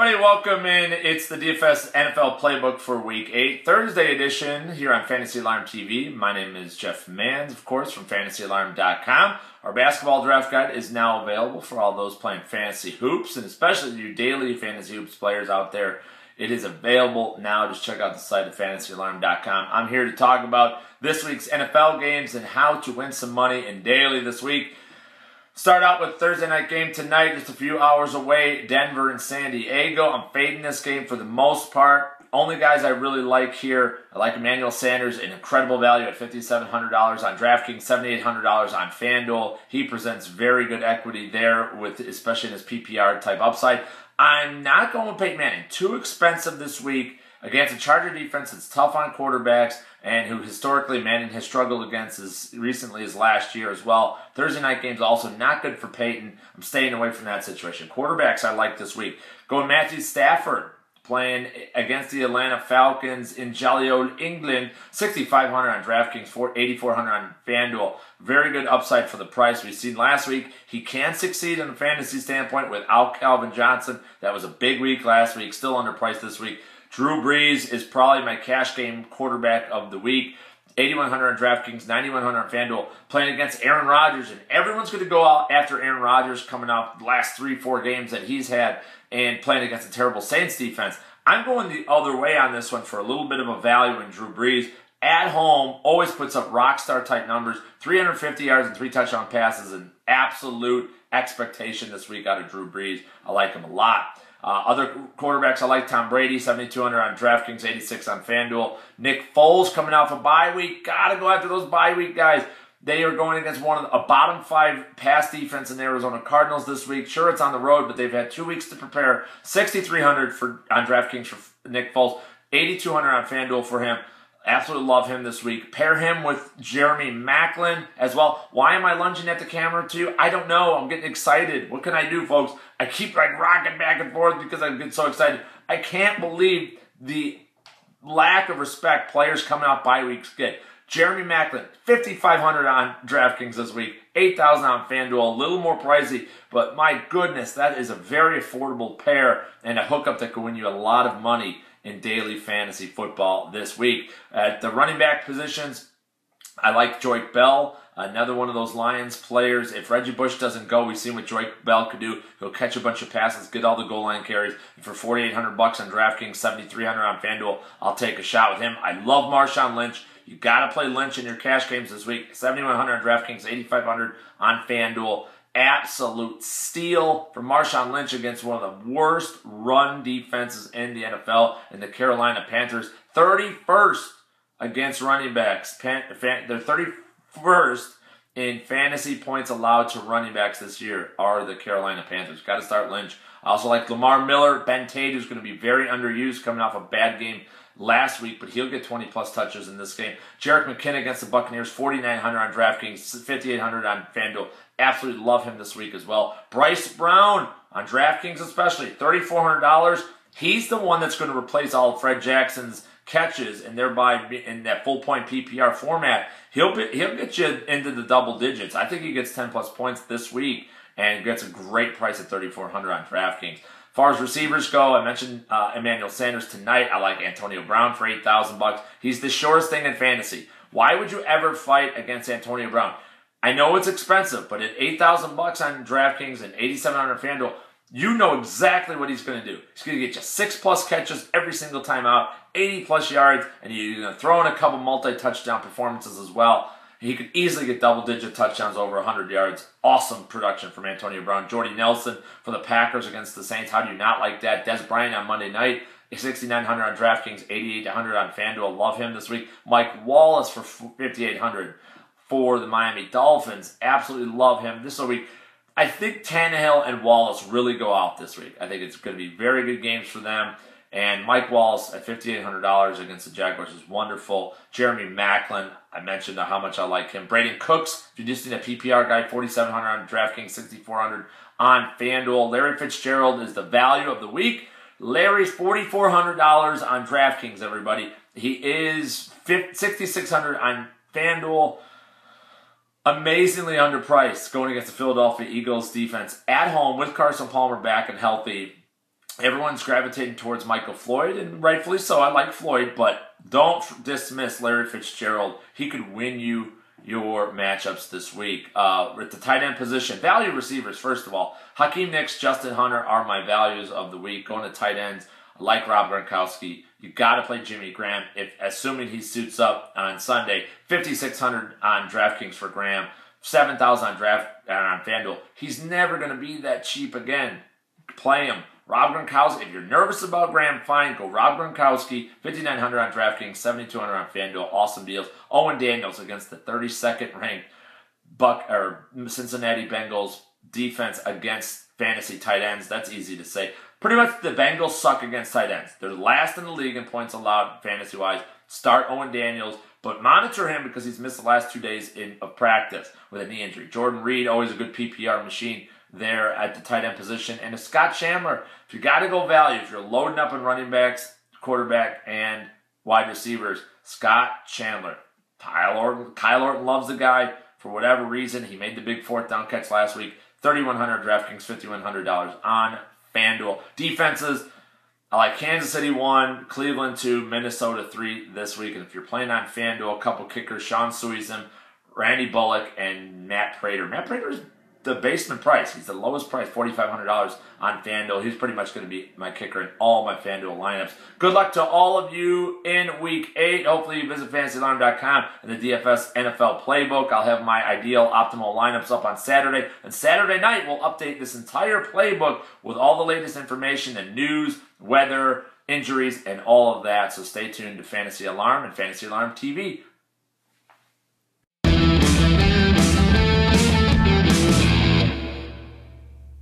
everybody, welcome in. It's the DFS NFL Playbook for Week 8, Thursday edition here on Fantasy Alarm TV. My name is Jeff Manns, of course, from FantasyAlarm.com. Our basketball draft guide is now available for all those playing fantasy hoops, and especially you daily fantasy hoops players out there. It is available now. Just check out the site at FantasyAlarm.com. I'm here to talk about this week's NFL games and how to win some money in daily this week. Start out with Thursday night game tonight, just a few hours away, Denver and San Diego. I'm fading this game for the most part. Only guys I really like here, I like Emmanuel Sanders, an incredible value at $5,700 on DraftKings, $7,800 on FanDuel. He presents very good equity there, with especially in his PPR type upside. I'm not going with Peyton Manning. Too expensive this week against a Charger defense that's tough on quarterbacks and who historically Manning has struggled against as recently as last year as well. Thursday night game's also not good for Peyton. I'm staying away from that situation. Quarterbacks I like this week. Going Matthew Stafford, playing against the Atlanta Falcons in jolly old England. $6,500 on DraftKings, $8,400 on FanDuel. Very good upside for the price. We've seen last week he can succeed in a fantasy standpoint without Calvin Johnson. That was a big week last week, still underpriced this week. Drew Brees is probably my cash game quarterback of the week. $8,100 on DraftKings, $9,100 on FanDuel, playing against Aaron Rodgers. And everyone's going to go out after Aaron Rodgers coming off the last 3-4 games that he's had and playing against a terrible Saints defense. I'm going the other way on this one for a little bit of a value in Drew Brees. At home, always puts up rock star type numbers. 350 yards and 3 touchdown passes, an absolute expectation this week out of Drew Brees. I like him a lot. Other quarterbacks, I like Tom Brady, $7,200 on DraftKings, $86 on FanDuel. Nick Foles coming off a bye week. Got to go after those bye week guys. They are going against a bottom 5 pass defense in the Arizona Cardinals this week. Sure, it's on the road, but they've had 2 weeks to prepare. $6,300 on DraftKings for Nick Foles, $8,200 on FanDuel for him. Absolutely love him this week. Pair him with Jeremy Maclin as well. Why am I lunging at the camera to you? I don't know. I'm getting excited. What can I do, folks? I keep rocking back and forth because I get so excited. I can't believe the lack of respect players coming off bye weeks get. Jeremy Maclin, $5,500 on DraftKings this week, $8,000 on FanDuel, a little more pricey, but my goodness, that is a very affordable pair and a hookup that could win you a lot of money in daily fantasy football this week. At the running back positions, I like Joyke Bell, another one of those Lions players. If Reggie Bush doesn't go, we've seen what Joyke Bell could do. He'll catch a bunch of passes, get all the goal line carries. And for $4,800 on DraftKings, $7,300 on FanDuel, I'll take a shot with him. I love Marshawn Lynch. You got to play Lynch in your cash games this week. $7,100 on DraftKings, $8,500 on FanDuel. Absolute steal for Marshawn Lynch against one of the worst run defenses in the NFL, and the Carolina Panthers. 31st against running backs. They're 31st in fantasy points allowed to running backs this year are the Carolina Panthers. Got to start Lynch. I also like Lamar Miller. Ben Tate, who's going to be very underused coming off a bad game last week, but he'll get 20-plus touches in this game. Jerick McKinnon against the Buccaneers, $4,900 on DraftKings, $5,800 on FanDuel. Absolutely love him this week as well. Bryce Brown on DraftKings especially, $3,400. He's the one that's going to replace all of Fred Jackson's catches and thereby in that full-point PPR format. He'll get you into the double digits. I think he gets 10-plus points this week and gets a great price at $3,400 on DraftKings. As far as receivers go, I mentioned Emmanuel Sanders tonight. I like Antonio Brown for $8,000. He's the shortest thing in fantasy. Why would you ever fight against Antonio Brown? I know it's expensive, but at $8,000 on DraftKings and $8,700 on FanDuel, you know exactly what he's going to do. He's going to get you 6-plus catches every single time out, 80-plus yards, and you're going to throw in a couple multi-touchdown performances as well. He could easily get double-digit touchdowns over 100 yards. Awesome production from Antonio Brown. Jordy Nelson for the Packers against the Saints. How do you not like that? Des Bryant on Monday night. $6,900 on DraftKings, $8,800 on FanDuel. Love him this week. Mike Wallace for $5,800 for the Miami Dolphins. Absolutely love him. This week, I think Tannehill and Wallace really go out this week. I think it's going to be very good games for them. And Mike Wallace at $5,800 against the Jaguars is wonderful. Jeremy Maclin, I mentioned how much I like him. Brandon Cooks, if you just need a PPR guy, $4,700 on DraftKings, $6,400 on FanDuel. Larry Fitzgerald is the value of the week. Larry's $4,400 on DraftKings, everybody. He is $6,600 on FanDuel. Amazingly underpriced going against the Philadelphia Eagles defense at home with Carson Palmer back and healthy. Everyone's gravitating towards Michael Floyd, and rightfully so. I like Floyd, but don't dismiss Larry Fitzgerald. He could win you your matchups this week. At the tight end position, value receivers, first of all. Hakeem Nicks, Justin Hunter are my values of the week. Going to tight ends, I like Rob Gronkowski. You got to play Jimmy Graham, assuming he suits up on Sunday. 5,600 on DraftKings for Graham, 7,000 on FanDuel. He's never going to be that cheap again. Play him. Rob Gronkowski, if you're nervous about Graham, fine, go Rob Gronkowski, 5,900 on DraftKings, 7,200 on FanDuel, awesome deals. Owen Daniels against the 32nd ranked Cincinnati Bengals defense against fantasy tight ends. That's easy to say. Pretty much the Bengals suck against tight ends. They're last in the league in points allowed fantasy-wise. Start Owen Daniels, but monitor him because he's missed the last 2 days of practice with a knee injury. Jordan Reed, always a good PPR machine there at the tight end position. And Scott Chandler, if you got to go value, if you're loading up on running backs, quarterback, and wide receivers, Scott Chandler. Kyle Orton loves the guy for whatever reason. He made the big fourth down catch last week. 3,100 DraftKings, $5,100 on FanDuel. Defenses, I like Kansas City 1, Cleveland 2, Minnesota 3 this week. And if you're playing on FanDuel, a couple kickers, Sean Suizem, Randy Bullock, and Matt Prater. Matt Prater's the basement price. He's the lowest price, $4,500 on FanDuel. He's pretty much going to be my kicker in all my FanDuel lineups. Good luck to all of you in Week 8. Hopefully you visit FantasyAlarm.com and the DFS NFL Playbook. I'll have my ideal optimal lineups up on Saturday. And Saturday night, we'll update this entire playbook with all the latest information and news, weather, injuries, and all of that. So stay tuned to Fantasy Alarm and Fantasy Alarm TV.